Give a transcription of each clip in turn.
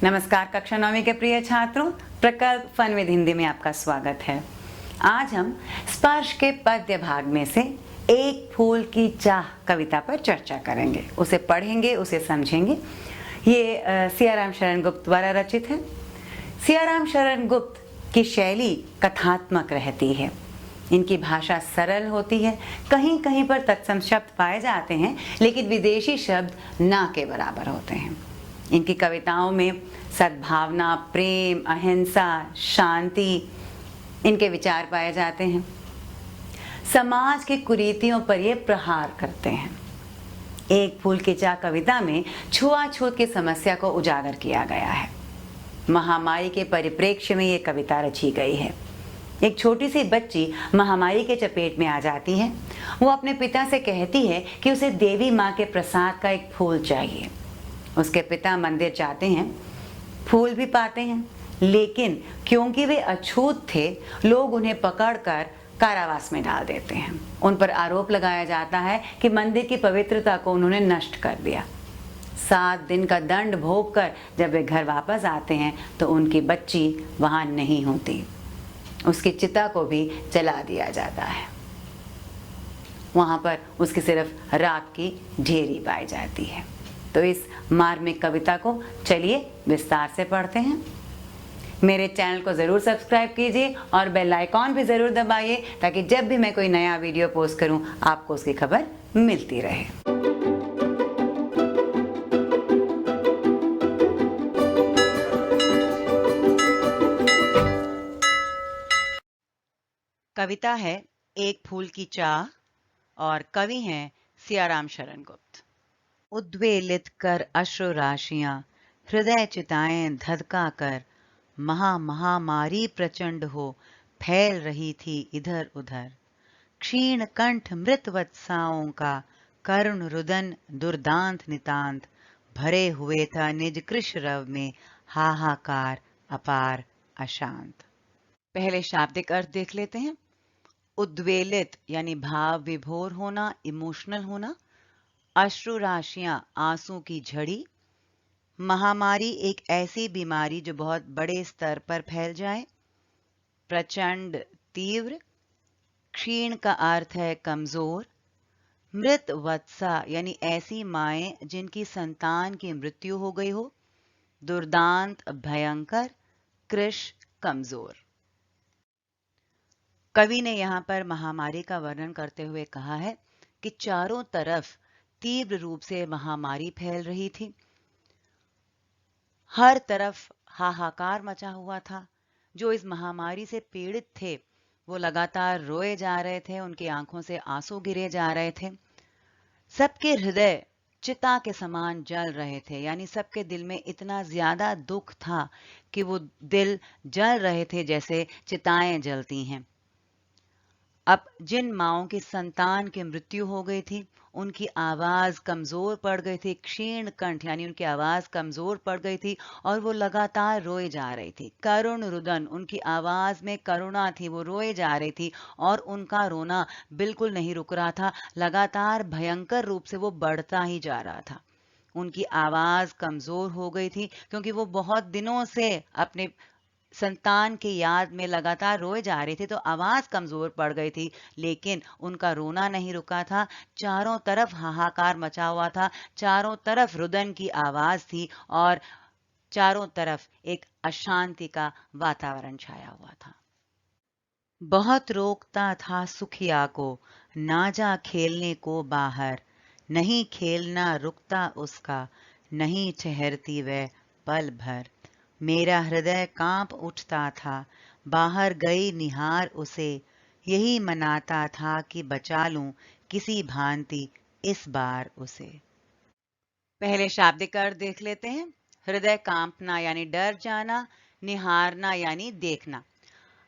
नमस्कार कक्षा 9वीं के प्रिय छात्रों, प्रकल्प फन विद हिंदी में आपका स्वागत है। आज हम स्पर्श के पद्य भाग में से एक फूल की चाह कविता पर चर्चा करेंगे। उसे पढ़ेंगे, उसे समझेंगे। ये सियाराम शरण गुप्त द्वारा रचित है। सियाराम शरण गुप्त की शैली कथात्मक रहती है। इनकी भाषा सरल होती है। कहीं कहीं पर तत्सम शब्द पाए जाते हैं, लेकिन विदेशी शब्द ना के बराबर होते हैं। इनकी कविताओं में सद्भावना, प्रेम, अहिंसा, शांति इनके विचार पाए जाते हैं। समाज की कुरीतियों पर ये प्रहार करते हैं। एक फूल की चाह कविता में छुआछूत की समस्या को उजागर किया गया है। महामारी के परिप्रेक्ष्य में ये कविता रची गई है। एक छोटी सी बच्ची महामारी के चपेट में आ जाती है। वो अपने पिता से कहती है कि उसे देवी माँ के प्रसाद का एक फूल चाहिए। उसके पिता मंदिर जाते हैं, फूल भी पाते हैं, लेकिन क्योंकि वे अछूत थे, लोग उन्हें पकड़कर कारावास में डाल देते हैं। उन पर आरोप लगाया जाता है कि मंदिर की पवित्रता को उन्होंने नष्ट कर दिया। 7 दिन का दंड भोग कर जब वे घर वापस आते हैं तो उनकी बच्ची वहां नहीं होती। उसकी चिता को भी जला दिया जाता है। वहां पर उसकी सिर्फ राख की ढेरी पाई जाती है। तो इस मार्मिक कविता को चलिए विस्तार से पढ़ते हैं। मेरे चैनल को ज़रूर सब्सक्राइब कीजिए और बेल आइकॉन भी ज़रूर दबाइए, ताकि जब भी मैं कोई नया वीडियो पोस्ट करूं आपको उसकी खबर मिलती रहे। कविता है एक फूल की चाह और कवि हैं सियाराम शरण गुप्त। उद्वेलित कर अश्रु राशियां, हृदय चिताएं धधका कर, महामारी प्रचंड हो फैल रही थी इधर उधर। क्षीण कंठ मृत वत्साओं का करुण रुदन दुर्दांत नितांत, भरे हुए था निज कृश रव में हाहाकार अपार अशांत। पहले शाब्दिक अर्थ देख लेते हैं। उद्वेलित यानी भाव विभोर होना, इमोशनल होना। अश्रु राशियां, आंसू की झड़ी। महामारी, एक ऐसी बीमारी जो बहुत बड़े स्तर पर फैल जाए। प्रचंड, तीव्र। क्षीण का अर्थ है कमजोर। मृत वत्सा यानी ऐसी माएं जिनकी संतान की मृत्यु हो गई हो। दुर्दांत, भयंकर। कृश, कमजोर। कवि ने यहां पर महामारी का वर्णन करते हुए कहा है कि चारों तरफ तीव्र रूप से महामारी फैल रही थी। हर तरफ हाहाकार मचा हुआ था। जो इस महामारी से पीड़ित थे वो लगातार रोए जा रहे थे, उनकी आंखों से आंसू गिरे जा रहे थे। सबके हृदय चिता के समान जल रहे थे, यानी सबके दिल में इतना ज्यादा दुख था कि वो दिल जल रहे थे जैसे चिताएं जलती हैं। अब जिन माओं की संतान की मृत्यु हो गई थी उनकी आवाज कमजोर पड़ गई थी। क्षीण कंठ यानी उनकी आवाज कमजोर पड़ गई थी और वो लगातार रोए जा रही थी। करुण रुदन, उनकी आवाज में करुणा थी, वो रोए जा रही थी और उनका रोना बिल्कुल नहीं रुक रहा था। लगातार भयंकर रूप से वो बढ़ता ही जा रहा था। उनकी आवाज कमजोर हो गई थी क्योंकि वो बहुत दिनों से अपने संतान की याद में लगातार रोए जा रही थी, तो आवाज कमजोर पड़ गई थी। लेकिन उनका रोना नहीं रुका था। चारों तरफ हाहाकार मचा हुआ था, चारों तरफ रुदन की आवाज थी और चारों तरफ एक अशांति का वातावरण छाया हुआ था। बहुत रोकता था सुखिया को, ना जा खेलने को बाहर, नहीं खेलना रुकता उसका, नहीं ठहरती वह पल भर। मेरा हृदय कांप उठता था, बाहर गई निहार उसे, यही मनाता था कि बचा लूं किसी भांति इस बार उसे। पहले शाब्दिक अर्थ देख लेते हैं। हृदय कांपना यानी डर जाना, निहारना यानी देखना।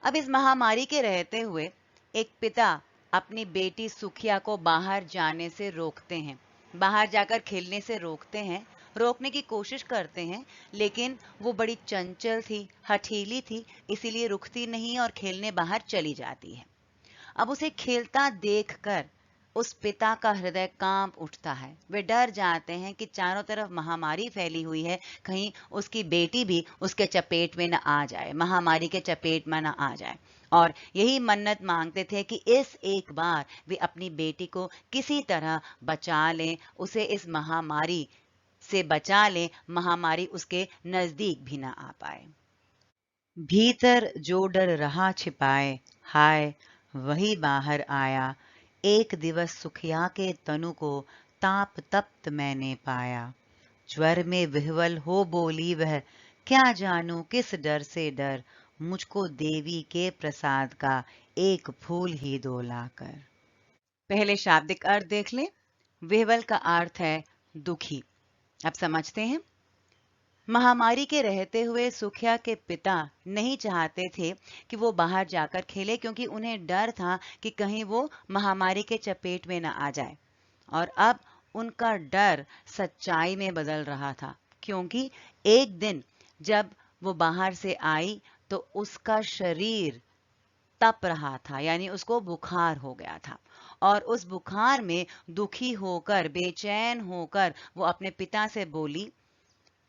अब इस महामारी के रहते हुए एक पिता अपनी बेटी सुखिया को बाहर जाने से रोकते हैं, बाहर जाकर खेलने से रोकते हैं, रोकने की कोशिश करते हैं, लेकिन वो बड़ी चंचल थी, हठीली थी, इसीलिए रुकती नहीं और खेलने बाहर चली जाती है। अब उसे खेलता देखकर उस पिता का हृदय कांप उठता है। वे डर जाते हैं कि चारों तरफ महामारी फैली हुई है, कहीं उसकी बेटी भी उसके चपेट में न आ जाए, महामारी के चपेट में न आ जाए। और यही मन्नत मांगते थे कि इस एक बार वे अपनी बेटी को किसी तरह बचा लें, उसे इस महामारी से बचा लें, महामारी उसके नजदीक भी न आ पाए। भीतर जो डर रहा छिपाए, हाय वही बाहर आया। एक दिवस सुखिया के तनु को ताप तप्त मैंने पाया। ज्वर में विह्वल हो बोली वह, क्या जानू किस डर से डर, मुझको देवी के प्रसाद का एक फूल ही दो लाकर। पहले शाब्दिक अर्थ देख लें। विह्वल का अर्थ है दुखी। अब समझते हैं। महामारी के रहते हुए सुखिया के पिता नहीं चाहते थे कि वो बाहर जाकर खेले, क्योंकि उन्हें डर था कि कहीं वो महामारी के चपेट में न आ जाए। और अब उनका डर सच्चाई में बदल रहा था, क्योंकि एक दिन जब वो बाहर से आई तो उसका शरीर तप रहा था, यानी उसको बुखार हो गया था। और उस बुखार में दुखी होकर, बेचैन होकर वो अपने पिता से बोली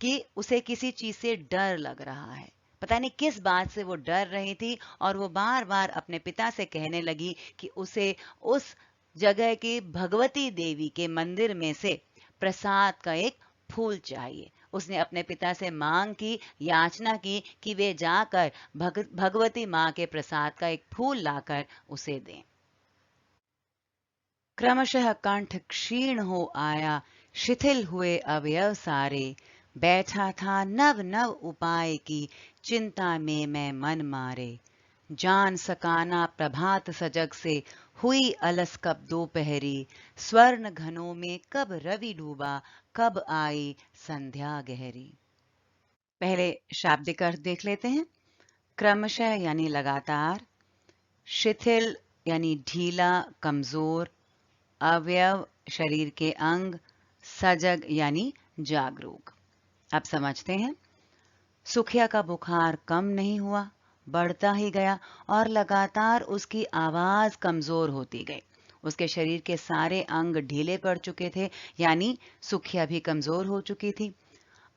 कि उसे किसी चीज से डर लग रहा है। पता नहीं किस बात से वो डर रही थी, और वो बार बार अपने पिता से कहने लगी कि उसे उस जगह की भगवती देवी के मंदिर में से प्रसाद का एक फूल चाहिए। उसने अपने पिता से मांग की, याचना की कि वे जाकर भगवती माँ के प्रसाद का एक फूल लाकर उसे दें। क्रमशः कंठ क्षीण हो आया, शिथिल हुए अवयव सारे। बैठा था नव नव उपाय की, चिंता में मैं मन मारे। जान सकाना प्रभात सजग से, हुई अलस कब दोपहरी। स्वर्ण घनों में कब रवि डूबा, कब आई संध्या गहरी। पहले शाब्दिक अर्थ देख लेते हैं। क्रमशः यानी लगातार, शिथिल यानी ढीला, कमजोर, अवयव शरीर के अंग, सजग यानी जागरूक। अब समझते हैं। सुखिया का बुखार कम नहीं हुआ, बढ़ता ही गया, और लगातार उसकी आवाज कमजोर होती गई। उसके शरीर के सारे अंग ढीले पड़ चुके थे, यानी सुखिया भी कमजोर हो चुकी थी।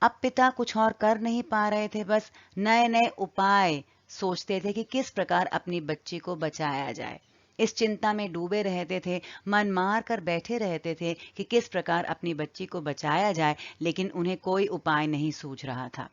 अब पिता कुछ और कर नहीं पा रहे थे, बस नए नए उपाय सोचते थे कि किस प्रकार अपनी बच्ची को बचाया जाए। इस चिंता में डूबे रहते थे, मन मार कर बैठे रहते थे कि किस प्रकार अपनी बच्ची को बचाया जाए, लेकिन उन्हें कोई उपाय नहीं सूझ रहा था।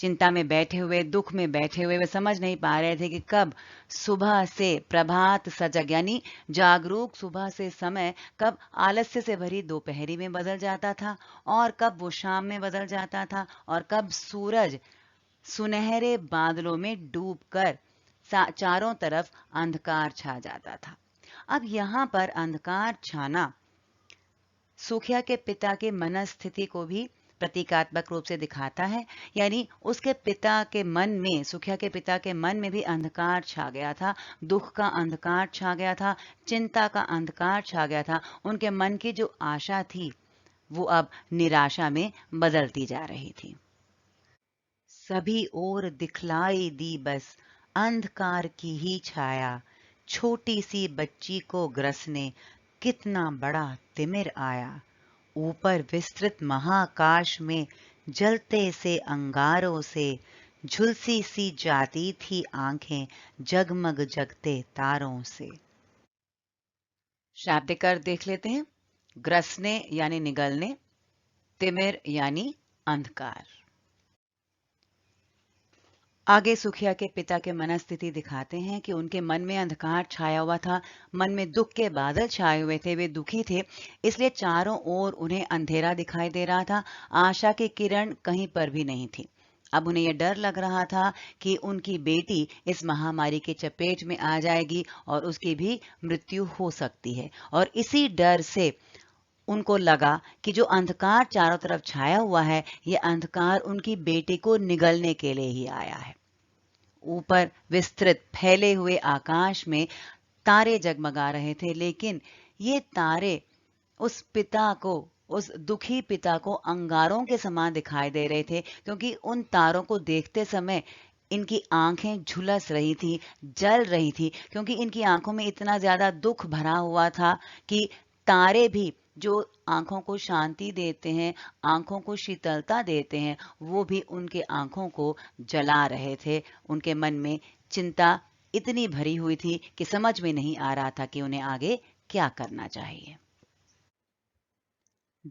चिंता में बैठे हुए, दुख में बैठे हुए वे समझ नहीं पा रहे थे कि कब सुबह से प्रभात सजग यानी जागरूक सुबह से समय कब आलस्य से भरी दोपहरी में बदल जाता था, और कब वो शाम में बदल जाता था, और कब सूरज सुनहरे बादलों में डूबकर चारों तरफ अंधकार छा जाता था। अब यहाँ पर अंधकार छाना सुखिया के पिता के मनस्थिति को भी प्रतीकात्मक रूप से दिखाता है, यानी उसके पिता के मन में, सुखिया के पिता के मन में भी अंधकार छा गया था, दुख का अंधकार छा गया था, चिंता का अंधकार छा गया था। उनके मन की जो आशा थी वो अब निराशा में बदलती जा रही थी। सभी ओर दिखलाई दी बस अंधकार की ही छाया, छोटी सी बच्ची को ग्रसने कितना बड़ा तिमिर आया। ऊपर विस्तृत महाकाश में जलते से अंगारों से झुलसी सी जाती थी आंखें, जगमग जगते तारों से। शाब्दिक अर्थ देख लेते हैं। ग्रसने यानी निगलने, तिमिर यानी अंधकार। आगे सुखिया के पिता के मनस्थिति दिखाते हैं कि उनके मन में अंधकार छाया हुआ था, मन में दुख के बादल छाए हुए थे, वे दुखी थे, इसलिए चारों ओर उन्हें अंधेरा दिखाई दे रहा था, आशा की किरण कहीं पर भी नहीं थी। अब उन्हें यह डर लग रहा था कि उनकी बेटी इस महामारी के चपेट में आ जाएगी और उसकी भी मृत्यु हो सकती है। और इसी डर से उनको लगा कि जो अंधकार चारों तरफ छाया हुआ है, यह अंधकार उनकी बेटी को निगलने के लिए ही आया है। ऊपर विस्तृत फैले हुए आकाश में तारे जगमगा रहे थे, लेकिन ये तारे उस पिता को, उस दुखी पिता को अंगारों के समान दिखाई दे रहे थे, क्योंकि उन तारों को देखते समय इनकी आंखें झुलस रही थी, जल रही थी, क्योंकि इनकी आंखों में इतना ज्यादा दुख भरा हुआ था कि तारे भी जो आंखों को शांति देते हैं, आंखों को शीतलता देते हैं, वो भी उनके आंखों को जला रहे थे। उनके मन में चिंता इतनी भरी हुई थी कि समझ में नहीं आ रहा था कि उन्हें आगे क्या करना चाहिए।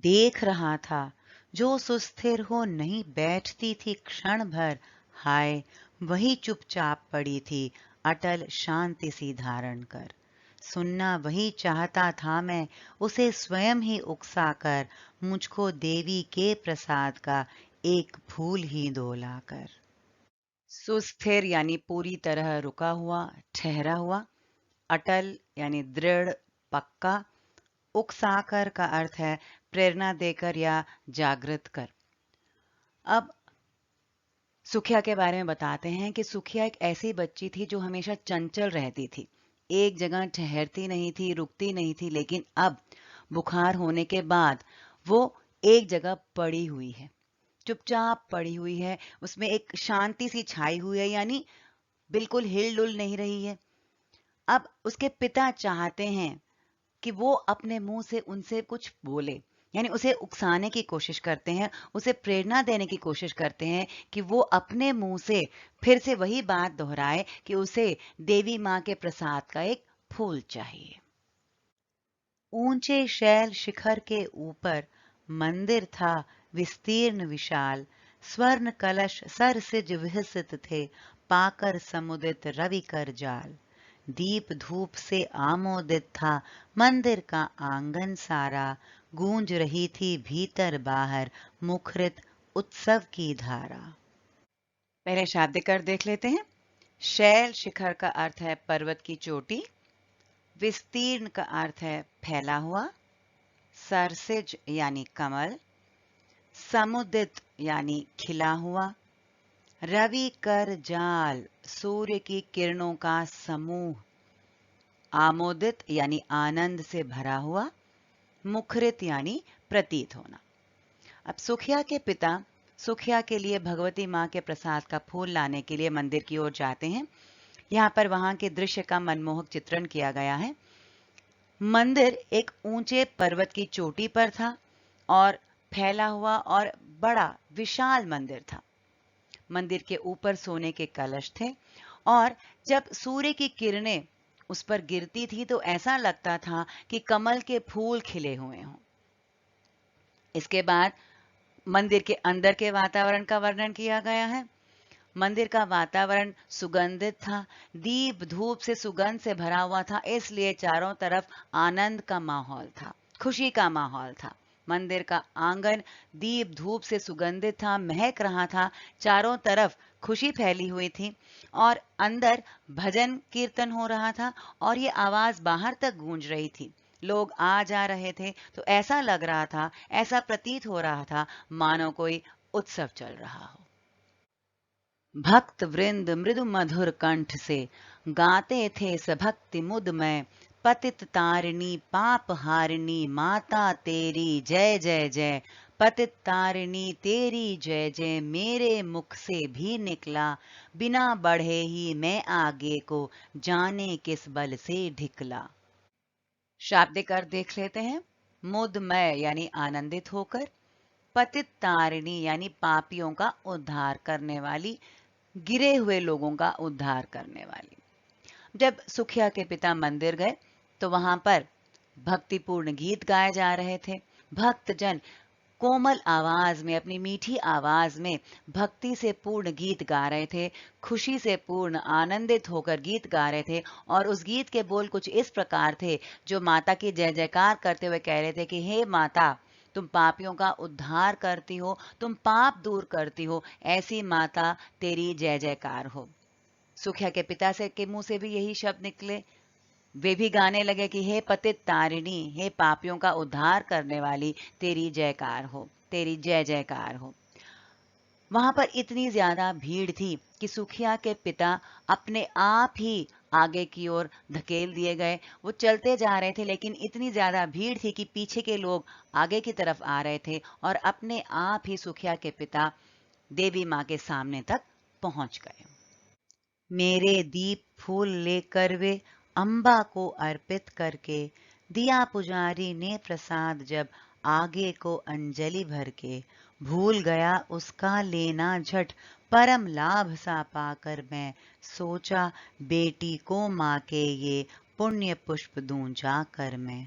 देख रहा था जो सुस्थिर हो नहीं बैठती थी क्षण भर, हाय वही चुपचाप पड़ी थी अटल शांति सी धारण कर। सुनना वही चाहता था मैं, उसे स्वयं ही उकसा कर, मुझको देवी के प्रसाद का एक फूल ही दोला कर। सुस्थिर यानी पूरी तरह रुका हुआ, ठहरा हुआ। अटल यानी दृढ़, पक्का। उकसाकर का अर्थ है प्रेरणा देकर या जागृत कर। अब सुखिया के बारे में बताते हैं कि सुखिया एक ऐसी बच्ची थी जो हमेशा चंचल रहती थी, एक जगह ठहरती नहीं थी, रुकती नहीं थी, लेकिन अब बुखार होने के बाद वो एक जगह पड़ी हुई है, चुपचाप पड़ी हुई है। उसमें एक शांति सी छाई हुई है, यानी बिल्कुल हिल-डुल नहीं रही है। अब उसके पिता चाहते हैं कि वो अपने मुंह से उनसे कुछ बोले, यानी उसे उकसाने की कोशिश करते हैं, उसे प्रेरणा देने की कोशिश करते हैं कि वो अपने मुंह से फिर से वही बात दोहराए कि उसे देवी माँ के प्रसाद का एक फूल चाहिए। ऊंचे शैल शिखर के ऊपर मंदिर था विस्तीर्ण विशाल, स्वर्ण कलश सरसिज विहसित थे, पाकर समुदित रवि कर जाल। दीप धूप से आमोदित था मंदिर का आंगन सारा, गूंज रही थी भीतर बाहर मुखरित उत्सव की धारा। पहले शाब्दिक अर्थ देख लेते हैं। शैल शिखर का अर्थ है पर्वत की चोटी, विस्तीर्ण का अर्थ है फैला हुआ, सरसिज यानी कमल, समुदित यानी खिला हुआ, रवि कर जाल सूर्य की किरणों का समूह, आमोदित यानी आनंद से भरा हुआ, मुखरित यानी प्रतीत होना। अब सुखिया के पिता सुखिया के लिए भगवती माँ के प्रसाद का फूल लाने के लिए मंदिर की ओर जाते हैं। यहाँ पर वहां के दृश्य का मनमोहक चित्रण किया गया है। मंदिर एक ऊंचे पर्वत की चोटी पर था और फैला हुआ और बड़ा विशाल मंदिर था। मंदिर के ऊपर सोने के कलश थे और जब सूर्य की किरणें उस पर गिरती थी तो ऐसा लगता था कि कमल के फूल खिले हुए हों। इसके बाद मंदिर के अंदर के वातावरण का वर्णन किया गया है। मंदिर का वातावरण सुगंधित था, दीप धूप से सुगंध से भरा हुआ था, इसलिए चारों तरफ आनंद का माहौल था, खुशी का माहौल था। मंदिर का आंगन दीप धूप से सुगंधित था, महक रहा था, चारों तरफ खुशी फैली हुई थी और अंदर भजन कीर्तन हो रहा था और ये आवाज बाहर तक गूंज रही थी। लोग आ जा रहे थे तो ऐसा लग रहा था, ऐसा प्रतीत हो रहा था मानो कोई उत्सव चल रहा हो। भक्त वृंद मृदु मधुर कंठ से गाते थे सभक्ति मुद में, पतित तारिणी पाप हारिणी माता तेरी जय जय जय। पतित तारिणी तेरी जय जय मेरे मुख से भी निकला, बिना बढ़े ही मैं आगे को जाने किस बल से ढिकला। शाब्दिक अर्थ देख लेते हैं। मुदमय यानी आनंदित होकर, पतित तारिणी यानी पापियों का उद्धार करने वाली, गिरे हुए लोगों का उद्धार करने वाली। जब सुखिया के पिता मंदिर गए तो वहां पर भक्तिपूर्ण गीत गाए जा रहे थे। भक्तजन कोमल आवाज में, अपनी मीठी आवाज में भक्ति से पूर्ण गीत गा रहे थे, खुशी से पूर्ण आनंदित होकर गीत गा रहे थे और उस गीत के बोल कुछ इस प्रकार थे जो माता की जय जयकार करते हुए कह रहे थे कि हे माता, तुम पापियों का उद्धार करती हो, तुम पाप दूर करती हो, ऐसी माता तेरी जय जयकार हो। सुखिया के पिता से के मुंह से भी यही शब्द निकले। वे भी गाने लगे कि हे पतित तारिणी, हे पापियों का उद्धार करने वाली, तेरी जयकार हो, तेरी जय जयकार हो। वहां पर इतनी ज्यादा भीड़ थी कि सुखिया के पिता अपने आप ही आगे की ओर धकेल दिए गए। वो चलते जा रहे थे लेकिन इतनी ज्यादा भीड़ थी कि पीछे के लोग आगे की तरफ आ रहे थे और अपने आप ही सुखिया के पिता देवी माँ के सामने तक पहुंच गए। मेरे दीप फूल लेकर वे अम्बा को अर्पित करके, दिया पुजारी ने प्रसाद जब आगे को अंजलि भर के, भूल गया उसका लेना झट, परम लाभ सा पाकर मैं, सोचा बेटी को माँ के ये पुण्य पुष्प दूं जाकर मैं।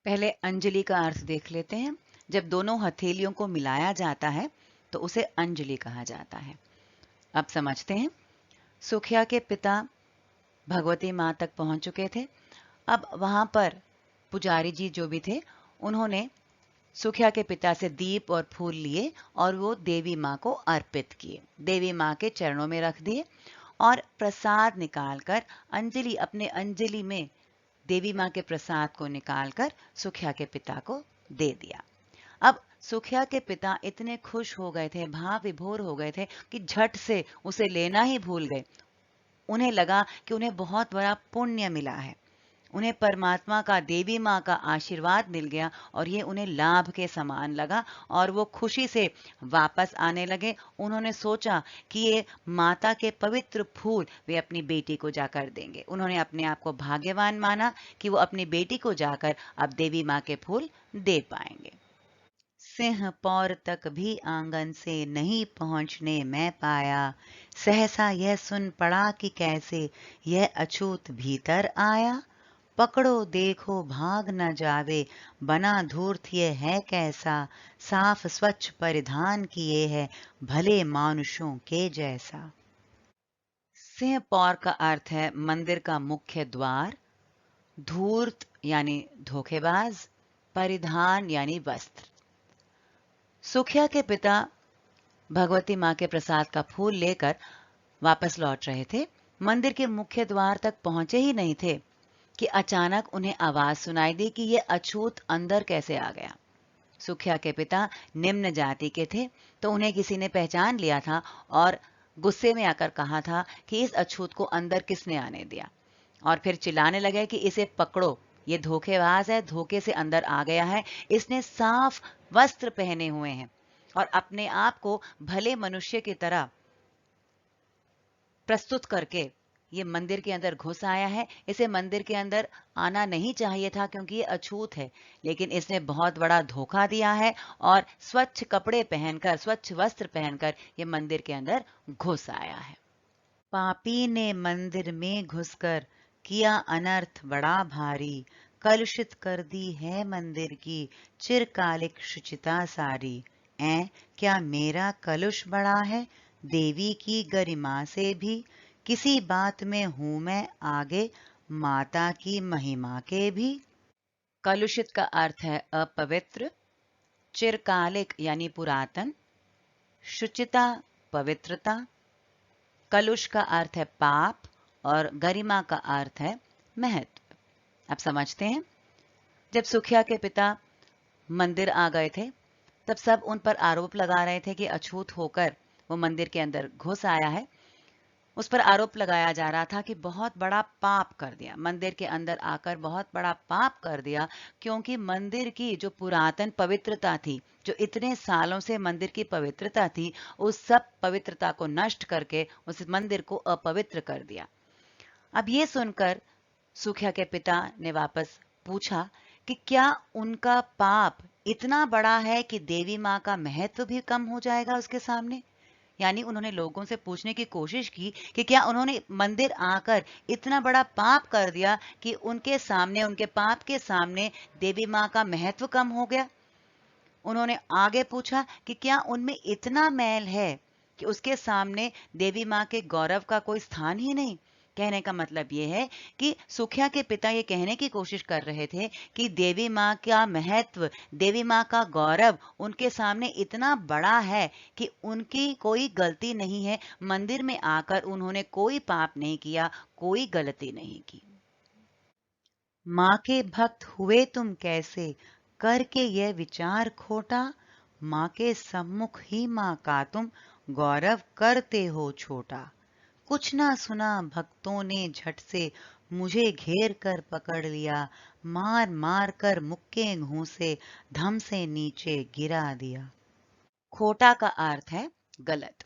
पहले अंजलि का अर्थ देख लेते हैं। जब दोनों हथेलियों को मिलाया जाता है तो उसे अंजलि कहा जाता है। अब समझते हैं। सुखिया के पिता भगवती माँ तक पहुंच चुके थे। अब वहां पर पुजारी जी जो भी थे, उन्होंने सुखिया के पिता से दीप और फूल लिए और वो देवी माँ को अर्पित किए, देवी माँ के चरणों में रख दिए और प्रसाद निकालकर अंजलि, अपने अंजलि में देवी माँ के प्रसाद को निकालकर सुखिया के पिता को दे दिया। अब सुखिया के पिता इतने खुश हो गए थे, भाव विभोर हो गए थे कि झट से उसे लेना ही भूल गए। उन्हें लगा कि उन्हें बहुत बड़ा पुण्य मिला है, उन्हें परमात्मा का, देवी माँ का आशीर्वाद मिल गया और ये उन्हें लाभ के समान लगा और वो खुशी से वापस आने लगे। उन्होंने सोचा कि ये माता के पवित्र फूल वे अपनी बेटी को जाकर देंगे। उन्होंने अपने आप को भाग्यवान माना कि वो अपनी बेटी को जाकर अब देवी माँ के फूल दे पाएंगे। सिंह पौर तक भी आंगन से नहीं पहुंचने मैं पाया, सहसा यह सुन पड़ा कि कैसे यह अछूत भीतर आया। पकड़ो देखो भाग न जावे, बना धूर्त ये है कैसा, साफ स्वच्छ परिधान किए है भले मानुषों के जैसा। सिंह पौर का अर्थ है मंदिर का मुख्य द्वार, धूर्त यानी धोखेबाज, परिधान यानी वस्त्र। सुखिया के पिता भगवती माँ के प्रसाद का फूल लेकर वापस लौट रहे थे। मंदिर के मुख्य द्वार तक पहुंचे ही नहीं थे कि अचानक उन्हें आवाज सुनाई दी कि यह अछूत अंदर कैसे आ गया। सुखिया के पिता निम्न जाति के थे, तो उन्हें किसी ने पहचान लिया था और गुस्से में आकर कहा था कि इस अछूत को अंदर किसने आने दिया, और फिर चिल्लाने लगे कि इसे पकड़ो, ये धोखेबाज है, धोखे से अंदर आ गया है, इसने साफ वस्त्र पहने हुए हैं और अपने आप को भले मनुष्य की तरह प्रस्तुत करके ये मंदिर के अंदर घुस आया है। इसे मंदिर के अंदर आना नहीं चाहिए था क्योंकि ये अछूत है, लेकिन इसने बहुत बड़ा धोखा दिया है और स्वच्छ कपड़े पहनकर, स्वच्छ वस्त्र पहनकर ये मंदिर के अंदर घुस आया है। पापी ने मंदिर में घुसकर किया अनर्थ बड़ा भारी, कलुषित कर दी है मंदिर की चिरकालिक शुचिता सारी। क्या मेरा कलुष बड़ा है देवी की गरिमा से भी, किसी बात में हूं मैं आगे माता की महिमा के भी। कलुषित का अर्थ है अपवित्र, चिरकालिक यानी पुरातन, शुचिता पवित्रता, कलुष का अर्थ है पाप और गरिमा का अर्थ है महत्व। अब समझते हैं। जब सुखिया के पिता मंदिर आ गए थे, तब सब उन पर आरोप लगा रहे थे कि अछूत होकर वो मंदिर के अंदर घुस आया है। उस पर आरोप लगाया जा रहा था कि बहुत बड़ा पाप कर दिया, मंदिर के अंदर आकर बहुत बड़ा पाप कर दिया, क्योंकि मंदिर की जो पुरातन पवित्रता थी, जो इतने सालों से मंदिर की पवित्रता थी, उस सब पवित्रता को नष्ट करके उस मंदिर को अपवित्र कर दिया। अब ये सुनकर सुखिया के पिता ने वापस पूछा कि क्या उनका पाप इतना बड़ा है कि देवी माँ का महत्व भी कम हो जाएगा उसके सामने। यानी उन्होंने लोगों से पूछने की कोशिश की कि क्या उन्होंने मंदिर आकर इतना बड़ा पाप कर दिया कि उनके सामने, उनके पाप के सामने देवी माँ का महत्व कम हो गया। उन्होंने आगे पूछा कि क्या उनमें इतना मैल है कि उसके सामने देवी माँ के गौरव का कोई स्थान ही नहीं। कहने का मतलब ये है कि सुखिया के पिता ये कहने की कोशिश कर रहे थे कि देवी माँ का महत्व, देवी माँ का गौरव उनके सामने इतना बड़ा है कि उनकी कोई गलती नहीं है। मंदिर में आकर उन्होंने कोई पाप नहीं किया, कोई गलती नहीं की। माँ के भक्त हुए तुम कैसे करके यह विचार खोटा, माँ के सम्मुख ही माँ का तुम गौरव करते हो छोटा। कुछ ना सुना भक्तों ने झट से मुझे घेर कर पकड़ लिया, मार मार कर मुक्के घूंसे धम से नीचे गिरा दिया। खोटा का अर्थ है गलत।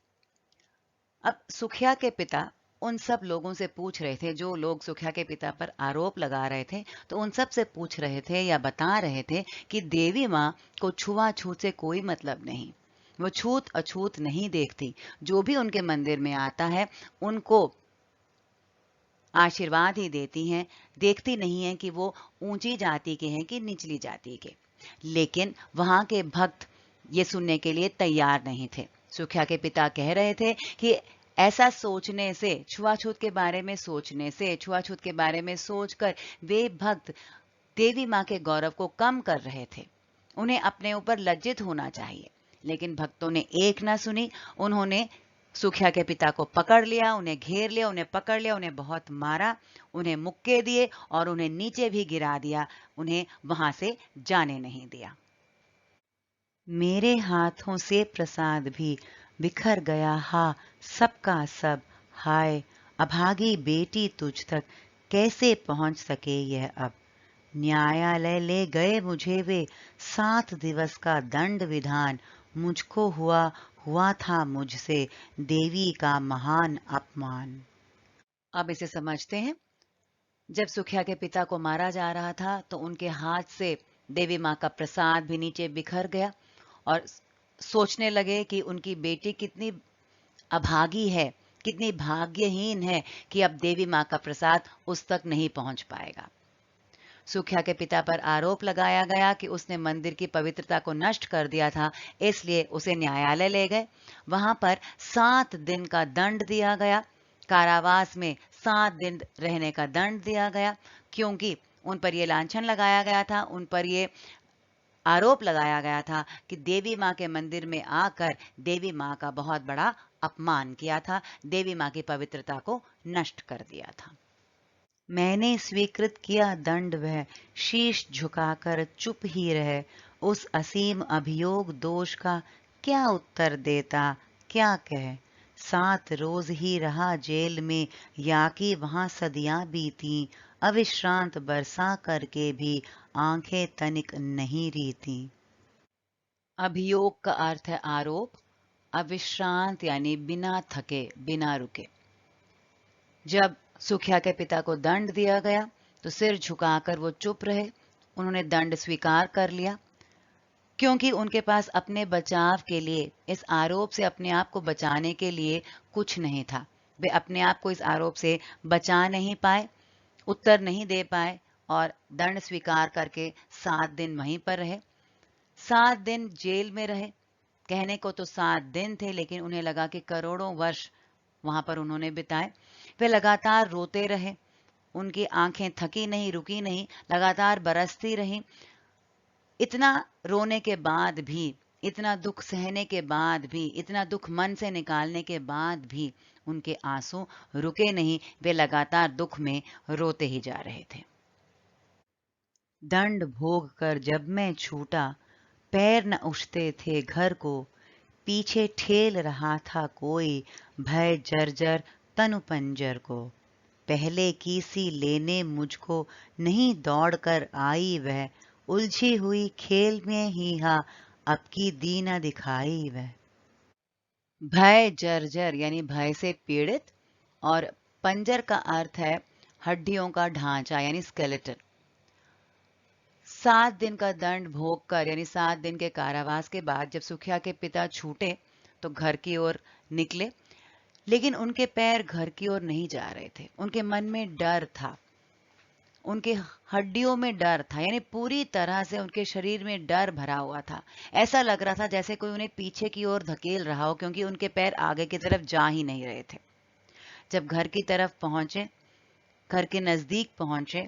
अब सुखिया के पिता उन सब लोगों से पूछ रहे थे, जो लोग सुखिया के पिता पर आरोप लगा रहे थे, तो उन सब से पूछ रहे थे या बता रहे थे कि देवी माँ को छुआछूत से कोई मतलब नहीं, वो छूत अछूत नहीं देखती, जो भी उनके मंदिर में आता है उनको आशीर्वाद ही देती हैं, देखती नहीं है कि वो ऊंची जाति के हैं कि निचली जाति के। लेकिन वहां के भक्त ये सुनने के लिए तैयार नहीं थे। सुखिया के पिता कह रहे थे कि ऐसा सोचने से, छुआछूत के बारे में सोचने से, छुआछूत के बारे में सोचकर वे भक्त देवी माँ के गौरव को कम कर रहे थे। उन्हें अपने ऊपर लज्जित होना चाहिए। लेकिन भक्तों ने एक ना सुनी। उन्होंने सुखिया के पिता को पकड़ लिया, उन्हें घेर लिया, उन्हें पकड़ लिया, उन्हें बहुत मारा, उन्हें मुक्के दिए और उन्हें नीचे भी गिरा दिया, उन्हें वहां से जाने नहीं दिया। मेरे हाथों से प्रसाद भी बिखर गया, हा सबका सब, हाय अभागी बेटी तुझ तक कैसे पहुंच सके यह अब। न्यायालय ले गए मुझे वे, 7 दिवस का दंड विधान, मुझको हुआ था मुझसे देवी का महान अपमान। अब इसे समझते हैं। जब सुखिया के पिता को मारा जा रहा था तो उनके हाथ से देवी माँ का प्रसाद भी नीचे बिखर गया और सोचने लगे कि उनकी बेटी कितनी अभागी है, कितनी भाग्यहीन है कि अब देवी माँ का प्रसाद उस तक नहीं पहुंच पाएगा। सुखिया के पिता पर आरोप लगाया गया कि उसने मंदिर की पवित्रता को नष्ट कर दिया था, इसलिए उसे न्यायालय ले गए। वहां पर 7 दिन का दंड दिया गया, कारावास में 7 दिन रहने का दंड दिया गया, क्योंकि उन पर यह लांछन लगाया गया था, उन पर यह आरोप लगाया गया था कि देवी माँ के मंदिर में आकर देवी माँ का बहुत बड़ा अपमान किया था, देवी माँ की पवित्रता को नष्ट कर दिया था। मैंने स्वीकृत किया दंड, वह शीश झुकाकर चुप ही रहे, उस असीम अभियोग दोष का क्या उत्तर देता, क्या कहे। 7 रोज ही रहा जेल में, या कि वहां सदियां बीती, अविश्रांत बरसा करके भी आंखें तनिक नहीं रीती। अभियोग का अर्थ है आरोप, अविश्रांत यानी बिना थके, बिना रुके। जब सुखिया के पिता को दंड दिया गया तो सिर झुकाकर वो चुप रहे, उन्होंने दंड स्वीकार कर लिया, क्योंकि उनके पास अपने बचाव के लिए, इस आरोप से अपने आप को बचाने के लिए कुछ नहीं था। वे अपने आप को इस आरोप से बचा नहीं पाए, उत्तर नहीं दे पाए और दंड स्वीकार करके 7 दिन वहीं पर रहे। 7 दिन जेल में रहे। कहने को तो 7 दिन थे, लेकिन उन्हें लगा कि करोड़ों वर्ष वहां पर उन्होंने बिताए। वे लगातार रोते रहे, उनकी आंखें थकी नहीं, रुकी नहीं, लगातार बरसती रहीं। इतना रोने के बाद भी, इतना दुख सहने के बाद भी, इतना दुख मन से निकालने के बाद भी उनके आंसू रुके नहीं, वे लगातार दुख में रोते ही जा रहे थे। दंड भोग कर जब मैं छूटा, पैर न उठते थे घर को, पीछे ठेल रहा था कोई, भय जर्जर तनु पंजर को। पहले की सी लेने मुझको नहीं दौड़ कर आई वह, उलझी हुई खेल में ही हा अब की दीना दिखाई वह। भय जर्जर यानी भय से पीड़ित, और पंजर का अर्थ है हड्डियों का ढांचा यानी स्केलेटन। 7 दिन का दंड भोग कर यानी 7 दिन के कारावास के बाद जब सुखिया के पिता छूटे तो घर की ओर निकले, लेकिन उनके पैर घर की ओर नहीं जा रहे थे। उनके मन में डर था, उनके हड्डियों में डर था, यानी पूरी तरह से उनके शरीर में डर भरा हुआ था। ऐसा लग रहा था जैसे कोई उन्हें पीछे की ओर धकेल रहा हो, क्योंकि उनके पैर आगे की तरफ जा ही नहीं रहे थे। जब घर की तरफ पहुंचे, घर के नजदीक पहुंचे,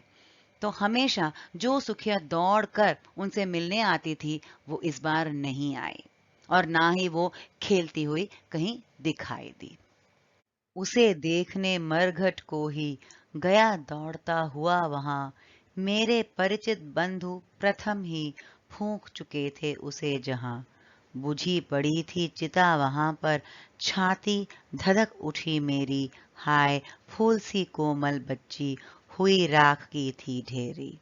तो हमेशा जो सुखिया दौड़कर उनसे मिलने आती थी वो इस बार नहीं आई, और ना ही वो खेलती हुई कहीं दिखाई दी। उसे देखने मरघट को ही गया दौड़ता हुआ वहां, मेरे परिचित बंधु प्रथम ही फूंक चुके थे उसे जहां। बुझी पड़ी थी चिता वहां पर, छाती धधक उठी मेरी, हाय फूल सी कोमल बच्ची हुई राख की थी ढेरी।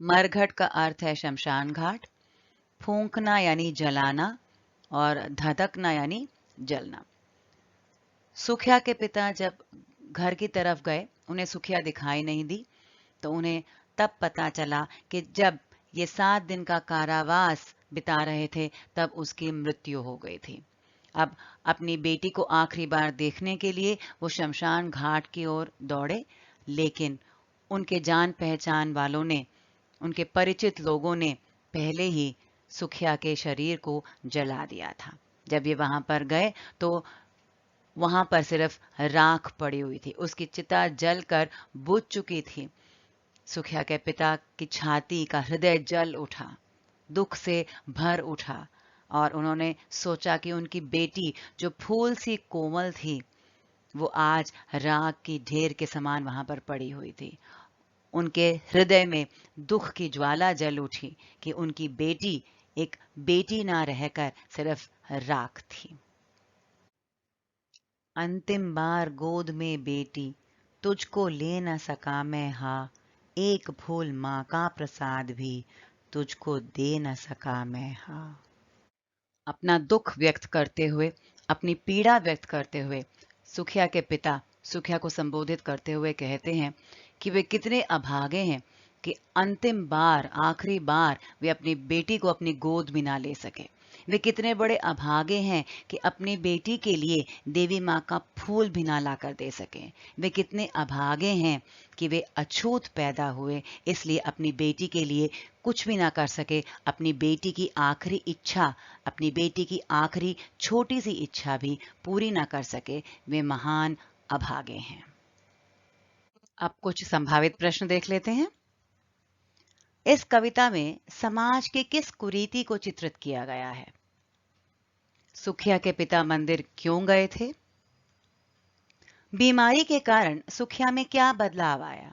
मरघट का अर्थ है शमशान घाट, फूंकना यानी जलाना और धधकना यानी जलना। सुखिया के पिता जब घर की तरफ गए, उन्हें सुखिया दिखाई नहीं दी, तो उन्हें तब पता चला कि जब ये 7 दिन का कारावास बिता रहे थे, तब उसकी मृत्यु हो गई थी। अब अपनी बेटी को आखिरी बार देखने के लिए वो शमशान घाट की ओर दौड़े, लेकिन उनके जान पहचान वालों ने, उनके परिचित लोगों ने पहले ही सुखिया के शरीर को जला दिया था। जब ये वहां पर गए तो वहां पर सिर्फ राख पड़ी हुई थी, उसकी चिता जलकर बुझ चुकी थी। सुखिया के पिता की छाती का हृदय जल उठा, दुख से भर उठा, और उन्होंने सोचा कि उनकी बेटी जो फूल सी कोमल थी, वो आज राख की ढेर के समान वहां पर पड़ी हुई थी। उनके हृदय में दुख की ज्वाला जल उठी कि उनकी बेटी एक बेटी ना रहकर सिर्फ राख थी। अंतिम बार गोद में बेटी, तुझको ले न सका मैं, हा एक फूल माँ का प्रसाद भी तुझको दे न सका मैं, हा। अपना दुख व्यक्त करते हुए, अपनी पीड़ा व्यक्त करते हुए, सुखिया के पिता सुखिया को संबोधित करते हुए कहते हैं कि वे कितने अभागे हैं कि अंतिम बार, आखिरी बार वे अपनी बेटी को अपनी गोद में ना ले सके। वे कितने बड़े अभागे हैं कि अपनी बेटी के लिए देवी माँ का फूल भी ना लाकर दे सके। वे कितने अभागे हैं कि वे अछूत पैदा हुए, इसलिए अपनी बेटी के लिए कुछ भी ना कर सके, अपनी बेटी की आखिरी इच्छा, अपनी बेटी की आखिरी छोटी सी इच्छा भी पूरी ना कर सके। वे महान अभागे हैं। अब कुछ संभावित प्रश्न देख लेते हैं। इस कविता में समाज की किस कुरीति को चित्रित किया गया है? सुखिया के पिता मंदिर क्यों गए थे? बीमारी के कारण सुखिया में क्या बदलाव आया?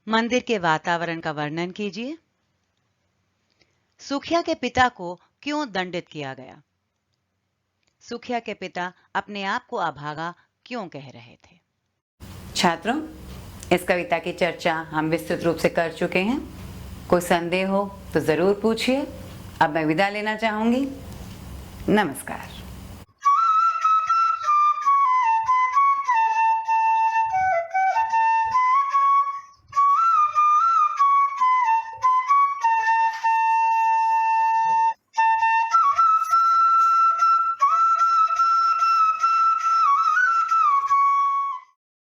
मंदिर के वातावरण का वर्णन कीजिए। सुखिया के पिता को क्यों दंडित किया गया? सुखिया के पिता अपने आप को अभागा क्यों कह रहे थे? छात्रों, इस कविता की चर्चा हम विस्तृत रूप से कर चुके हैं। कोई संदेह हो तो जरूर पूछिए। अब मैं विदा लेना चाहूंगी। नमस्कार।